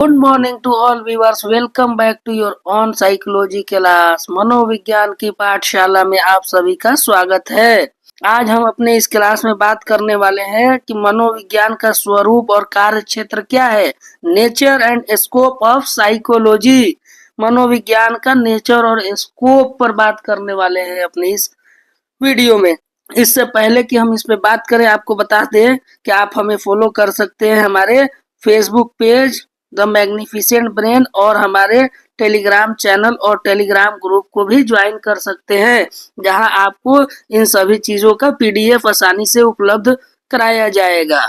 Good morning to all viewers. Welcome back to your on psychology class. मनोविज्ञान की पाठशाला में आप सभी का स्वागत है। आज हम अपने इस क्लास में बात करने वाले हैं कि मनोविज्ञान का स्वरूप और कार्य क्षेत्र क्या है। Nature and scope of psychology. मनोविज्ञान का नेचर और स्कोप पर बात करने वाले हैं अपने इस वीडियो में। इससे पहले कि हम इस पे बात करें, आपको बता दें कि आप हमें फॉलो कर सकते हैं हमारे Facebook page the magnificent brain और हमारे टेलीग्राम चैनल और टेलीग्राम ग्रुप को भी ज्वाइन कर सकते हैं, जहां आपको इन सभी चीजों का पीडीएफ आसानी से उपलब्ध कराया जाएगा।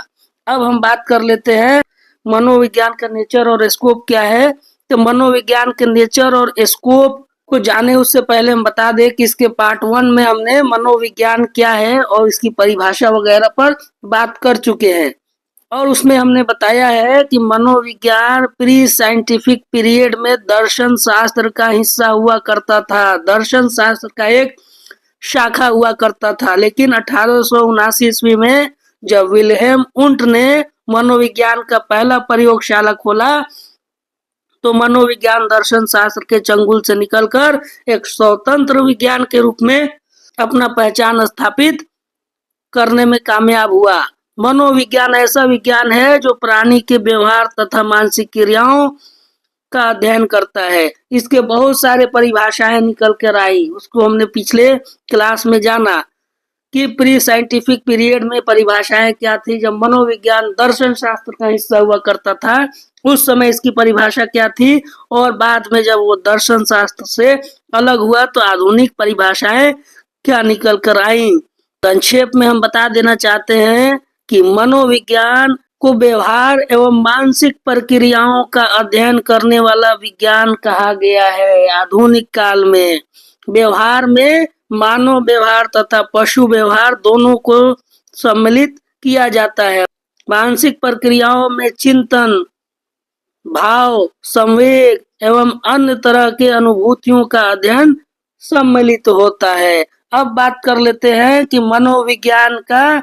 अब हम बात कर लेते हैं मनोविज्ञान का नेचर और स्कोप क्या है। तो मनोविज्ञान के नेचर और स्कोप को जाने उससे पहले हम बता दें कि इसके पार्ट 1 में हमने मनोविज्ञान क्या है और इसकी परिभाषा वगैरह पर बात कर चुके हैं, और उसमें हमने बताया है कि मनोविज्ञान प्री साइंटिफिक पीरियड में दर्शन शास्त्र का हिस्सा हुआ करता था, दर्शन शास्त्र का एक शाखा हुआ करता था। लेकिन 1879 ईस्वी में जब विल्हेम उंट ने मनोविज्ञान का पहला प्रयोगशाला खोला, तो मनोविज्ञान दर्शन शास्त्र के चंगुल से निकलकर एक स्वतंत्र विज्ञान के रूप में अपना पहचान स्थापित करने में कामयाब हुआ। मनोविज्ञान ऐसा विज्ञान है जो प्राणी के व्यवहार तथा मानसिक क्रियाओं का अध्ययन करता है। इसके बहुत सारे परिभाषाएं निकल कर आई, उसको हमने पिछले क्लास में जाना कि प्री साइंटिफिक पीरियड में परिभाषाएं क्या थी। जब मनोविज्ञान दर्शन शास्त्र का हिस्सा हुआ करता था उस समय इसकी परिभाषा क्या थी, और बाद में जब वो दर्शन शास्त्र से अलग हुआ तो आधुनिक परिभाषाएं क्या निकल कर आई। संक्षेप में हम बता देना चाहते हैं कि मनोविज्ञान को व्यवहार एवं मानसिक प्रक्रियाओं का अध्ययन करने वाला विज्ञान कहा गया है। आधुनिक काल में व्यवहार में मानव व्यवहार तथा पशु व्यवहार दोनों को सम्मिलित किया जाता है। मानसिक प्रक्रियाओं में चिंतन, भाव, संवेग एवं अन्य तरह के अनुभूतियों का अध्ययन सम्मिलित होता है। अब बात कर लेते हैं कि मनोविज्ञान का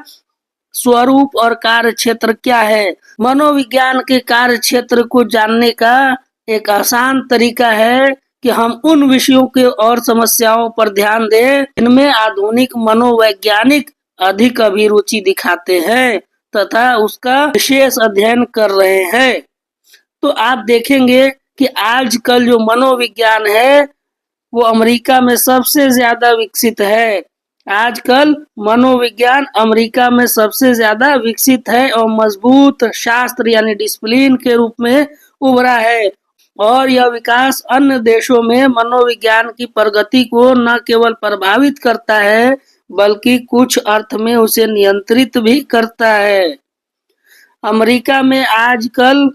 स्वरूप और कार्य क्षेत्र क्या है। मनोविज्ञान के कार्य क्षेत्र को जानने का एक आसान तरीका है कि हम उन विषयों के और समस्याओं पर ध्यान दें इनमें आधुनिक मनोवैज्ञानिक अधिक अभिरुचि दिखाते हैं तथा उसका विशेष अध्ययन कर रहे हैं। तो आप देखेंगे कि आजकल जो मनोविज्ञान है वो अमेरिका में सबसे ज्यादा विकसित है। आजकल मनोविज्ञान अमेरिका में सबसे ज्यादा विकसित है और मजबूत शास्त्र यानी डिसिप्लिन के रूप में उभरा है, और यह विकास अन्य देशों में मनोविज्ञान की प्रगति को न केवल प्रभावित करता है बल्कि कुछ अर्थ में उसे नियंत्रित भी करता है। अमेरिका में आजकल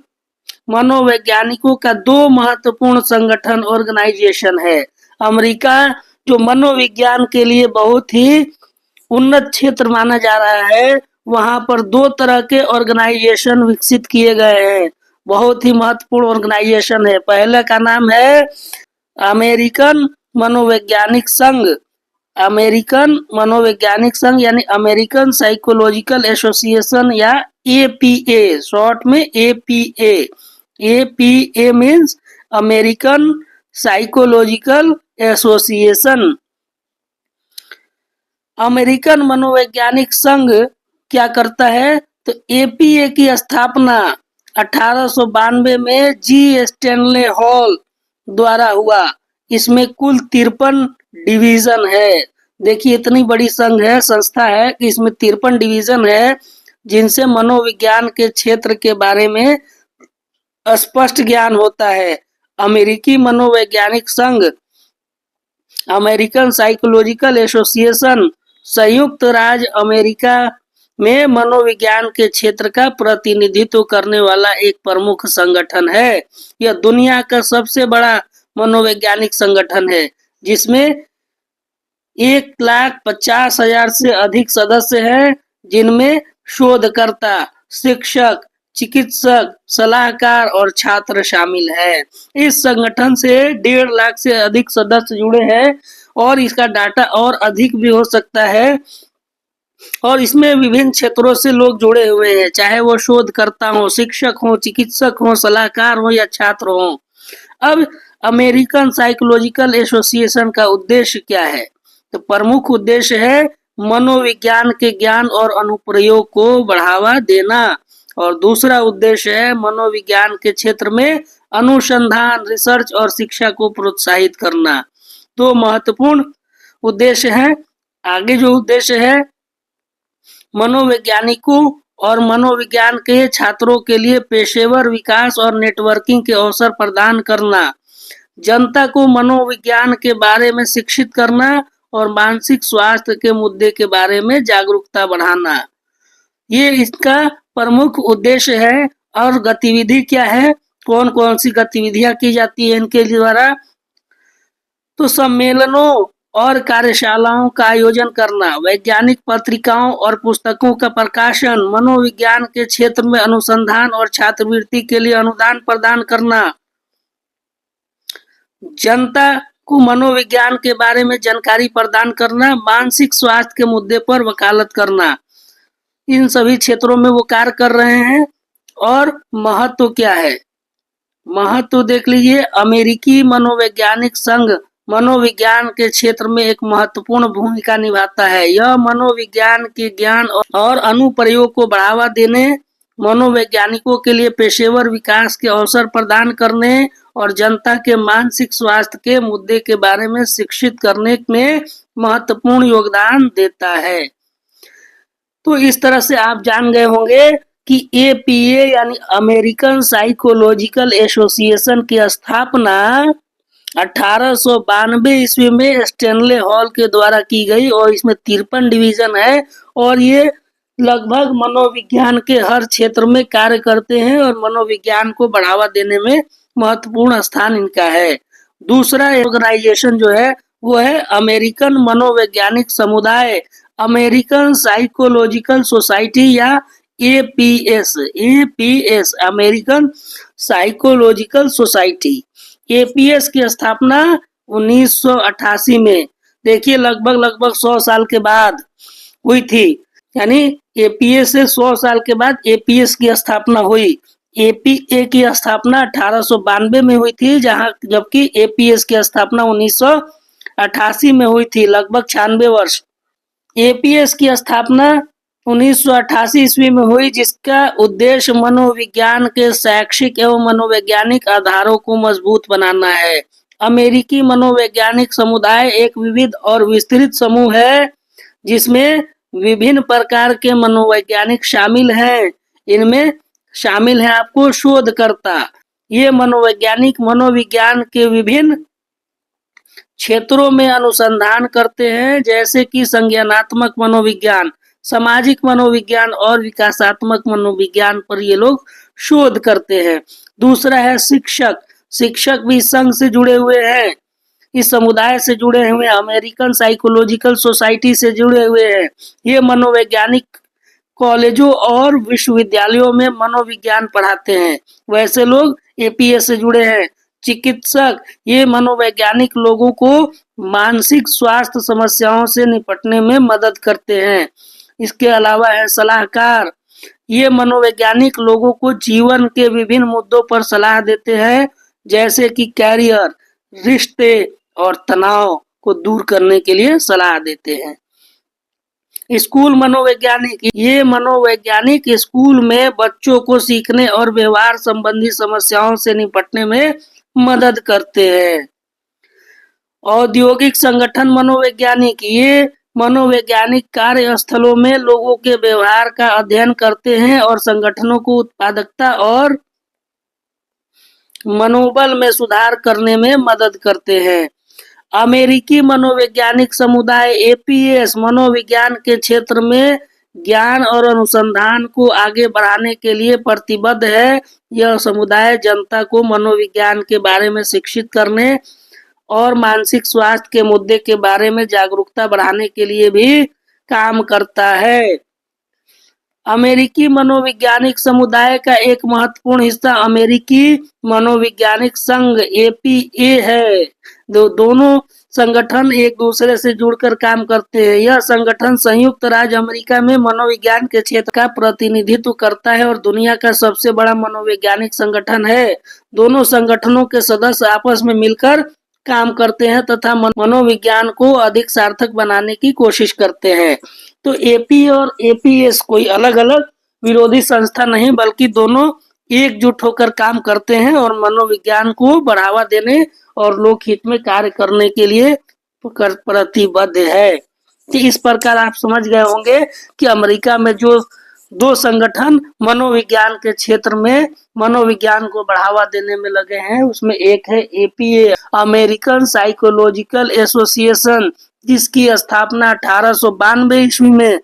मनोवैज्ञानिकों का 2 महत्वपूर्ण संगठन ऑर्गेनाइजेशन है। अमेरिका जो मनोविज्ञान के लिए बहुत ही उन्नत क्षेत्र माना जा रहा है, वहां पर 2 तरह के ऑर्गेनाइजेशन विकसित किए गए हैं, बहुत ही महत्वपूर्ण ऑर्गेनाइजेशन है। पहले का नाम है अमेरिकन मनोवैज्ञानिक संघ। अमेरिकन मनोवैज्ञानिक संघ यानी अमेरिकन साइकोलॉजिकल एसोसिएशन या एपीए, शॉर्ट में APA. APA means American psychological association. American मनोवैज्ञानिक संघ क्या करता है, तो एपीए की स्थापना 1892 में जी स्टैनले हॉल द्वारा हुआ। इसमें कुल 53 डिवीजन है। देखिए इतनी बड़ी संघ है, संस्था है कि इसमें 53 डिवीजन है जिनसे मनोविज्ञान के क्षेत्र के बारे में स्पष्ट ज्ञान होता है। अमेरिकी मनोवैज्ञानिक संघ, अमेरिकन साइकोलॉजिकल एसोसिएशन संयुक्त राज्य अमेरिका में मनोविज्ञान के क्षेत्र का प्रतिनिधित्व करने वाला एक प्रमुख संगठन है। यह दुनिया का सबसे बड़ा मनोवैज्ञानिक संगठन है, जिसमें 1,50,000 से अधिक सदस्य हैं, जिनमें शोधकर्ता, शिक्षक, चिकित्सक, सलाहकार और छात्र शामिल है। इस संगठन से 1.5 लाख से अधिक सदस्य जुड़े हैं और इसका डाटा और अधिक भी हो सकता है। और इसमें विभिन्न क्षेत्रों से लोग जुड़े हुए हैं, चाहे वो शोधकर्ता हो, शिक्षक हो, चिकित्सक हो, सलाहकार हो या छात्र हो। अब अमेरिकन साइकोलॉजिकल एसोसिएशन का उद्देश्य क्या है? तो प्रमुख उद्देश्य है मनोविज्ञान के ज्ञान और अनुप्रयोग को बढ़ावा देना, और दूसरा उद्देश्य है मनोविज्ञान के क्षेत्र में अनुसंधान, रिसर्च और शिक्षा को प्रोत्साहित करना। तो महत्वपूर्ण उद्देश्य है। आगे जो उद्देश्य है, मनोवैज्ञानिकों और मनोविज्ञान के छात्रों के लिए पेशेवर विकास और नेटवर्किंग के अवसर प्रदान करना, जनता को मनोविज्ञान के बारे में शिक्षित करना और मानसिक स्वास्थ्य के मुद्दे के बारे में जागरूकता बढ़ाना, ये इसका प्रमुख उद्देश्य है। और गतिविधि क्या है, कौन कौन सी गतिविधियां की जाती है इनके द्वारा? तो सम्मेलनों और कार्यशालाओं का आयोजन करना, वैज्ञानिक पत्रिकाओं और पुस्तकों का प्रकाशन, मनोविज्ञान के क्षेत्र में अनुसंधान और छात्रवृत्ति के लिए अनुदान प्रदान करना, जनता को मनोविज्ञान के बारे में जानकारी प्रदान करना, मानसिक स्वास्थ्य के मुद्दे पर वकालत करना, इन सभी क्षेत्रों में वो कार्य कर रहे हैं। और महत्व क्या है? महत्व देख लीजिए, अमेरिकी मनोवैज्ञानिक संघ मनोविज्ञान के क्षेत्र में एक महत्वपूर्ण भूमिका निभाता है। यह मनोविज्ञान के ज्ञान और अनुप्रयोग को बढ़ावा देने, मनोवैज्ञानिकों के लिए पेशेवर विकास के अवसर प्रदान करने और जनता के मानसिक स्वास्थ्य के मुद्दे के बारे में शिक्षित करने में महत्वपूर्ण योगदान देता है। तो इस तरह से आप जान गए होंगे कि एपीए यानी अमेरिकन साइकोलॉजिकल एसोसिएशन की स्थापना 1892 ईस्वी में स्टैनले हॉल के द्वारा की गई, और इसमें 53 डिवीजन है, और ये लगभग मनोविज्ञान के हर क्षेत्र में कार्य करते हैं और मनोविज्ञान को बढ़ावा देने में महत्वपूर्ण स्थान इनका है। दूसरा ऑर्गेनाइजेशन जो है वो है अमेरिकन मनोवैज्ञानिक समुदाय, अमेरिकन साइकोलॉजिकल सोसाइटी या APS. APS American psychological society. APS की स्थापना 1988 में, देखिए लगभग 100 साल के बाद हुई थी, यानी एपीएस से 100 साल के बाद एपीएस की स्थापना हुई। एपीए की स्थापना 1892 में हुई थी, जहां जबकि एपीएस की स्थापना 1988 में हुई थी, लगभग 96 वर्ष। एपीएस की स्थापना 1988 ईस्वी में हुई, जिसका उद्देश्य मनोविज्ञान के शैक्षिक एवं मनोवैज्ञानिक आधारों को मजबूत बनाना है। अमेरिकी मनोवैज्ञानिक समुदाय एक विविध और विस्तृत समूह है जिसमें विभिन्न प्रकार के मनोवैज्ञानिक शामिल हैं। इनमें शामिल है आपको शोधकर्ता, ये मनोवैज्ञानिक मनोविज्ञान के विभिन्न क्षेत्रों में अनुसंधान करते हैं, जैसे कि संज्ञानात्मक मनोविज्ञान, सामाजिक मनोविज्ञान और विकासात्मक मनोविज्ञान पर ये लोग शोध करते हैं। दूसरा है शिक्षक, शिक्षक भी संघ से जुड़े हुए हैं, इस समुदाय से जुड़े हुए, अमेरिकन साइकोलॉजिकल सोसाइटी से जुड़े हुए हैं। ये मनोवैज्ञानिक कॉलेजों और विश्वविद्यालयों में मनोविज्ञान पढ़ाते हैं, वैसे लोग एपीएस से जुड़े हैं। चिकित्सक, ये मनोवैज्ञानिक लोगों को मानसिक स्वास्थ्य समस्याओं से निपटने में मदद करते हैं। इसके अलावा है सलाहकार, ये मनोवैज्ञानिक लोगों को जीवन के विभिन्न मुद्दों पर सलाह देते हैं, जैसे कि कैरियर, रिश्ते और तनाव को दूर करने के लिए सलाह देते हैं। स्कूल मनोवैज्ञानिक, ये मनोवैज्ञानिक स्कूल में बच्चों को सीखने और व्यवहार संबंधी समस्याओं से निपटने में मदद करते हैं। औद्योगिक संगठन मनोवैज्ञानिक, ये मनोवैज्ञानिक कार्यस्थलों में लोगों के व्यवहार का अध्ययन करते हैं और संगठनों को उत्पादकता और मनोबल में सुधार करने में मदद करते हैं। अमेरिकी मनोवैज्ञानिक समुदाय एपीएस मनोविज्ञान के क्षेत्र में ज्ञान और अनुसंधान को आगे बढ़ाने के लिए प्रतिबद्ध है। यह समुदाय जनता को मनोविज्ञान के बारे में शिक्षित करने और मानसिक स्वास्थ्य के मुद्दे के बारे में जागरूकता बढ़ाने के लिए भी काम करता है। अमेरिकी मनोवैज्ञानिक समुदाय का एक महत्वपूर्ण हिस्सा अमेरिकी मनोवैज्ञानिक संघ एपीए है। दोनों संगठन एक दूसरे से जुड़कर काम करते हैं। यह संगठन संयुक्त राज्य अमेरिका में मनोविज्ञान के क्षेत्र का प्रतिनिधित्व करता है और दुनिया का सबसे बड़ा मनोवैज्ञानिक संगठन है। दोनों संगठनों के सदस्य आपस में मिलकर काम करते हैं तथा मनोविज्ञान को अधिक सार्थक बनाने की कोशिश करते हैं। तो एपी और एपीएस कोई अलग अलग विरोधी संस्था नहीं, बल्कि दोनों एकजुट होकर काम करते हैं और मनोविज्ञान को बढ़ावा देने और लोकहित में कार्य करने के लिए प्रतिबद्ध है। तो इस प्रकार आप समझ गए होंगे कि अमेरिका में जो दो संगठन मनोविज्ञान के क्षेत्र में मनोविज्ञान को बढ़ावा देने में लगे हैं, उसमें एक है एपीए, अमेरिकन साइकोलॉजिकल एसोसिएशन, जिसकी स्थापना 1892 ईस्वी में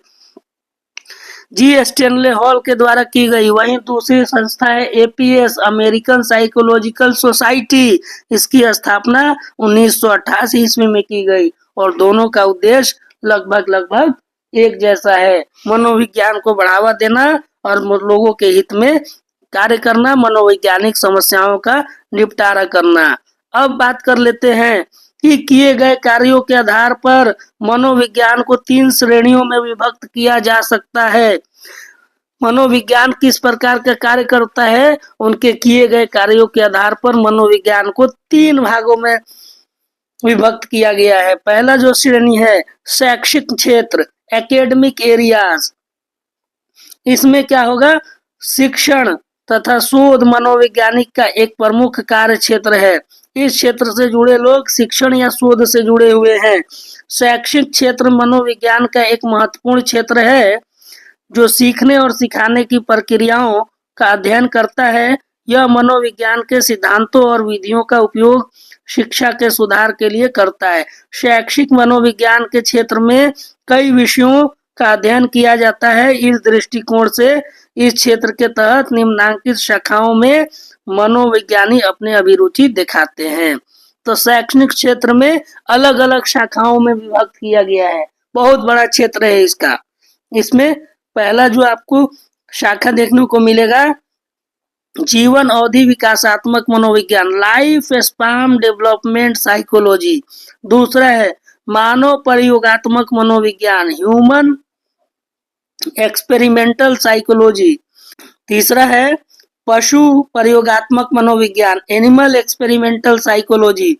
जी स्टैनले हॉल के द्वारा की गई। वहीं दूसरी संस्था है एपीएस, अमेरिकन साइकोलॉजिकल सोसाइटी। इसकी स्थापना 1988 ईस्वी में की गई और दोनों का उद्देश्य लगभग एक जैसा है, मनोविज्ञान को बढ़ावा देना और लोगों के हित में कार्य करना, मनोवैज्ञानिक समस्याओं का निपटारा करना। अब बात कर लेते हैं कि किए गए कार्यों के आधार पर मनोविज्ञान को 3 श्रेणियों में विभक्त किया जा सकता है। मनोविज्ञान किस प्रकार का कार्य करता है, उनके किए गए कार्यों के आधार पर मनोविज्ञान को 3 भागों में विभक्त किया गया है। पहला जो श्रेणी है शैक्षिक क्षेत्र, एकेडमिक एरियाज। इसमें क्या होगा, शिक्षण तथा शोध मनोवैज्ञानिक का एक प्रमुख कार्य क्षेत्र है। इस क्षेत्र से जुड़े लोग शिक्षण या शोध से जुड़े हुए हैं। शैक्षिक क्षेत्र मनोविज्ञान का एक महत्वपूर्ण क्षेत्र है जो सीखने और सिखाने की प्रक्रियाओं का अध्ययन करता है। यह मनोविज्ञान के सिद्धांतों और विधियों का उपयोग शिक्षा के सुधार के लिए करता है। शैक्षिक मनोविज्ञान के क्षेत्र में कई विषयों का अध्ययन किया जाता है। इस दृष्टिकोण से इस क्षेत्र के तहत निम्नलिखित शाखाओं में मनोविज्ञानी अपने अभिरुचि दिखाते हैं। तो शैक्षणिक क्षेत्र में अलग अलग शाखाओं में विभक्त किया गया है, बहुत बड़ा क्षेत्र है इसका। इसमें पहला जो आपको शाखा देखने को मिलेगा जीवन अवधि विकासात्मक मनोविज्ञान, लाइफ स्पैन डेवलपमेंट साइकोलॉजी। दूसरा है मानव प्रयोगात्मक मनोविज्ञान, ह्यूमन एक्सपेरिमेंटल साइकोलॉजी। तीसरा है पशु प्रयोगात्मक मनोविज्ञान, एनिमल एक्सपेरिमेंटल साइकोलॉजी।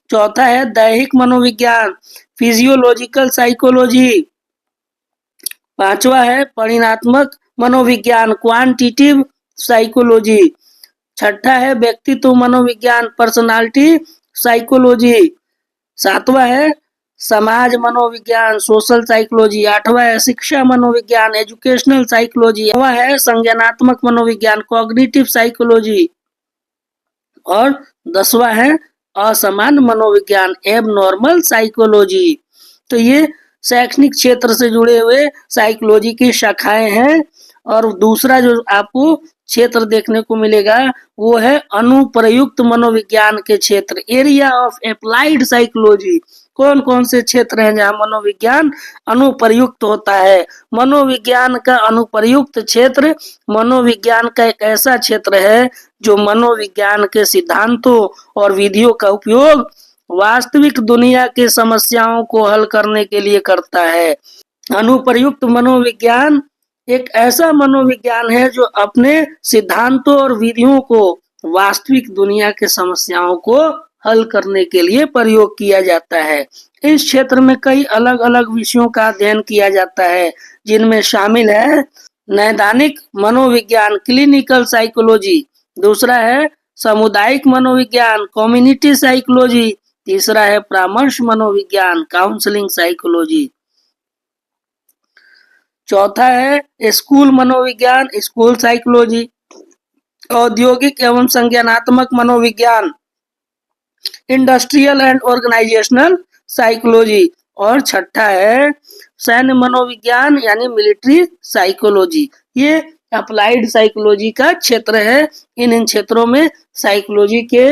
चौथा है दैहिक मनोविज्ञान, फिजियोलॉजिकल साइकोलॉजी। पांचवा है परिणात्मक मनोविज्ञान, क्वांटिटिव साइकोलॉजी। छठा है व्यक्तित्व मनोविज्ञान, पर्सनालिटी साइकोलॉजी। सातवां है समाज मनोविज्ञान, सोशल साइकोलॉजी। आठवां है शिक्षा मनोविज्ञान, एजुकेशनल साइकोलॉजी। नौवां है संज्ञानात्मक मनोविज्ञान, कॉग्निटिव साइकोलॉजी। और 10वां है असमान मनोविज्ञान, एबनॉर्मल साइकोलॉजी। तो ये शैक्षणिक क्षेत्र से जुड़े हुए साइकोलॉजी की शाखाएं हैं। और दूसरा जो आपको क्षेत्र देखने को मिलेगा वो है अनुप्रयुक्त मनोविज्ञान के क्षेत्र, एरिया ऑफ एप्लाइड साइकोलॉजी। कौन कौन से क्षेत्र हैं जहाँ मनोविज्ञान अनुप्रयुक्त होता है? मनोविज्ञान का अनुप्रयुक्त क्षेत्र मनोविज्ञान का एक ऐसा क्षेत्र है जो मनोविज्ञान के सिद्धांतों और विधियों का उपयोग वास्तविक दुनिया की समस्याओं को हल करने के लिए करता है। अनुप्रयुक्त मनोविज्ञान एक ऐसा मनोविज्ञान है जो अपने सिद्धांतों और विधियों को वास्तविक दुनिया के समस्याओं को हल करने के लिए प्रयोग किया जाता है। इस क्षेत्र में कई अलग अलग विषयों का अध्ययन किया जाता है, जिनमें शामिल है नैदानिक मनोविज्ञान, क्लिनिकल साइकोलॉजी। दूसरा है सामुदायिक मनोविज्ञान, कम्युनिटी साइकोलॉजी। तीसरा है परामर्श मनोविज्ञान, काउंसलिंग साइकोलॉजी। चौथा है स्कूल मनोविज्ञान, स्कूल साइकोलॉजी। औद्योगिक एवं संज्ञानात्मक मनोविज्ञान, इंडस्ट्रियल एंड ऑर्गेनाइजेशनल साइकोलॉजी। और छठा है सैन्य मनोविज्ञान यानी मिलिट्री साइकोलॉजी। ये अप्लाइड साइकोलॉजी का क्षेत्र है। इन क्षेत्रों में साइकोलॉजी के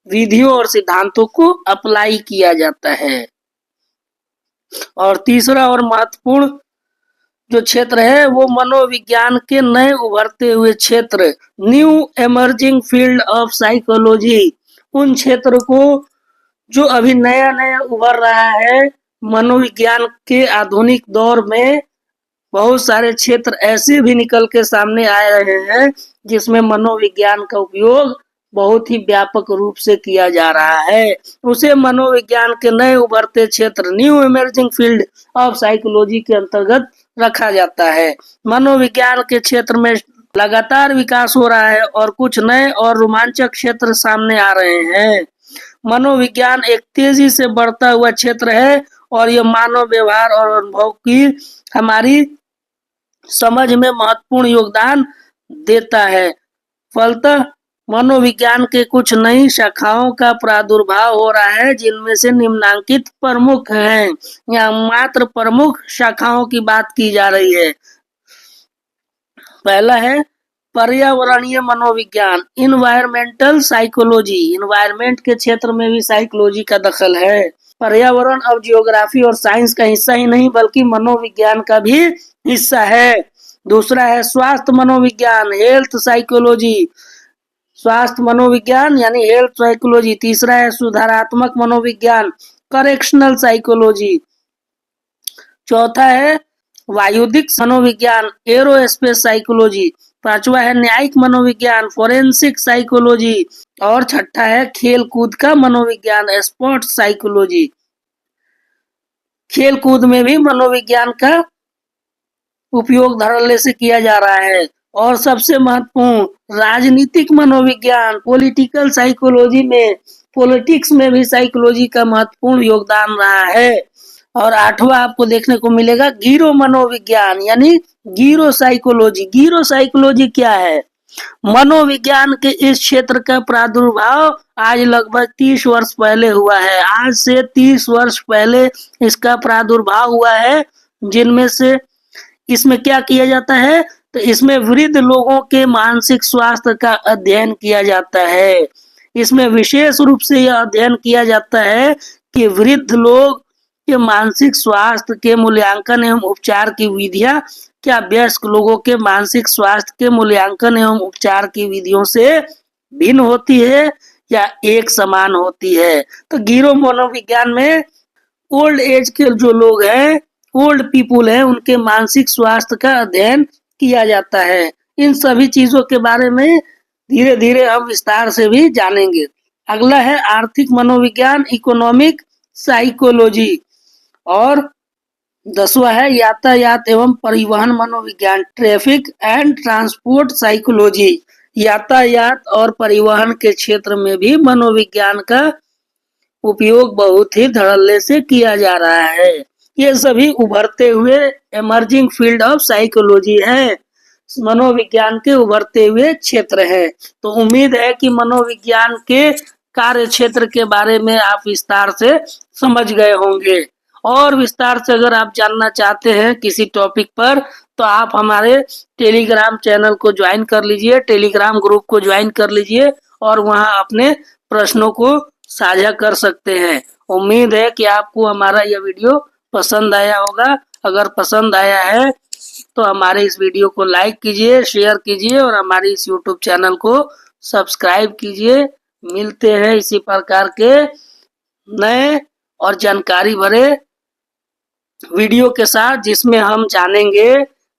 विधियों और सिद्धांतों को अप्लाई किया जाता है। और तीसरा और महत्वपूर्ण जो क्षेत्र है वो मनोविज्ञान के नए उभरते हुए क्षेत्र, new emerging field of psychology. उन क्षेत्र को जो अभी नया नया उभर रहा है। मनोविज्ञान के आधुनिक दौर में बहुत सारे क्षेत्र ऐसे भी निकल के सामने आ रहे हैं जिसमें मनोविज्ञान का उपयोग बहुत ही व्यापक रूप से किया जा रहा है। उसे मनोविज्ञान के नए उभरते क्षेत्र new emerging field of psychology के अंतर्गत रखा जाता है। मनोविज्ञान के क्षेत्र में लगातार विकास हो रहा है और कुछ नए और रोमांचक क्षेत्र सामने आ रहे हैं। मनोविज्ञान एक तेजी से बढ़ता हुआ क्षेत्र है और यह मानव व्यवहार और अनुभव की हमारी समझ में महत्वपूर्ण योगदान देता है। फलतः मनोविज्ञान के कुछ नई शाखाओं का प्रादुर्भाव हो रहा है जिनमें से निम्नांकित प्रमुख हैं। यहाँ मात्र प्रमुख शाखाओं की बात की जा रही है। पहला है पर्यावरणीय मनोविज्ञान, इन्वायरमेंटल साइकोलॉजी। इन्वायरमेंट के क्षेत्र में भी साइकोलॉजी का दखल है। पर्यावरण अब जियोग्राफी और साइंस का हिस्सा ही नहीं बल्कि मनोविज्ञान का भी हिस्सा है। दूसरा है स्वास्थ्य मनोविज्ञान, हेल्थ साइकोलॉजी। स्वास्थ्य मनोविज्ञान यानी हेल्थ साइकोलॉजी। तीसरा है सुधारात्मक मनोविज्ञान, करेक्शनल साइकोलॉजी। चौथा है वायुदिक मनोविज्ञान, एरोस्पेस साइकोलॉजी। पांचवा है न्यायिक मनोविज्ञान, फोरेंसिक साइकोलॉजी। और छठा है खेल कूद का मनोविज्ञान, स्पोर्ट्स साइकोलॉजी। खेल कूद में भी मनोविज्ञान का उपयोग धड़ल्ले से किया जा रहा है। और सबसे महत्वपूर्ण राजनीतिक मनोविज्ञान, पॉलिटिकल साइकोलॉजी में पॉलिटिक्स में भी साइकोलॉजी का महत्वपूर्ण योगदान रहा है। और आठवां आपको देखने को मिलेगा गीरो मनोविज्ञान यानी गीरो साइकोलॉजी। गीरो साइकोलॉजी क्या है? मनोविज्ञान के इस क्षेत्र का प्रादुर्भाव आज लगभग 30 वर्ष पहले हुआ है। आज से 30 वर्ष पहले इसका प्रादुर्भाव हुआ है, जिनमें से इसमें क्या किया जाता है तो इसमें वृद्ध लोगों के मानसिक स्वास्थ्य का अध्ययन किया जाता है। इसमें विशेष रूप से यह अध्ययन किया जाता है कि वृद्ध लोग के मानसिक स्वास्थ्य के मूल्यांकन एवं उपचार की विधियां क्या वयस्क लोगों के मानसिक स्वास्थ्य के मूल्यांकन एवं उपचार की विधियों से भिन्न होती है या एक समान होती है। तो गीरो मनोविज्ञान में ओल्ड एज के जो लोग हैं, ओल्ड पीपुल हैं, उनके मानसिक स्वास्थ्य का अध्ययन किया जाता है। इन सभी चीजों के बारे में धीरे धीरे हम विस्तार से भी जानेंगे। अगला है आर्थिक मनोविज्ञान, इकोनॉमिक साइकोलॉजी। और 10वां है यातायात एवं परिवहन मनोविज्ञान, ट्रैफिक एंड ट्रांसपोर्ट साइकोलॉजी। यातायात और परिवहन के क्षेत्र में भी मनोविज्ञान का उपयोग बहुत ही धड़ल्ले से किया जा रहा है। ये सभी उभरते हुए इमर्जिंग फील्ड ऑफ साइकोलॉजी है, मनोविज्ञान के उभरते हुए क्षेत्र है। तो उम्मीद है कि मनोविज्ञान के कार्य क्षेत्र के बारे में आप विस्तार से समझ गए होंगे। और विस्तार से अगर आप जानना चाहते हैं किसी टॉपिक पर तो आप हमारे टेलीग्राम चैनल को ज्वाइन कर लीजिए, टेलीग्राम ग्रुप को ज्वाइन कर लीजिए और वहां अपने प्रश्नों को साझा कर सकते हैं। उम्मीद है कि आपको हमारा यह वीडियो पसंद आया होगा। अगर पसंद आया है तो हमारे इस वीडियो को लाइक कीजिए, शेयर कीजिए और हमारे इस यूट्यूब चैनल को सब्सक्राइब कीजिए। मिलते हैं इसी प्रकार के नए और जानकारी भरे वीडियो के साथ, जिसमें हम जानेंगे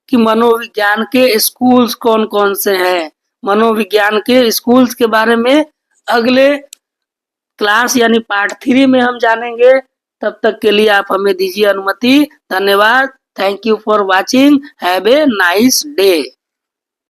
कि मनोविज्ञान के स्कूल्स कौन कौन से हैं। मनोविज्ञान के स्कूल्स के बारे में अगले क्लास यानी पार्ट 3 में हम जानेंगे। तब तक के लिए आप हमें दीजिए अनुमति। धन्यवाद। Thank you for watching. Have a nice day.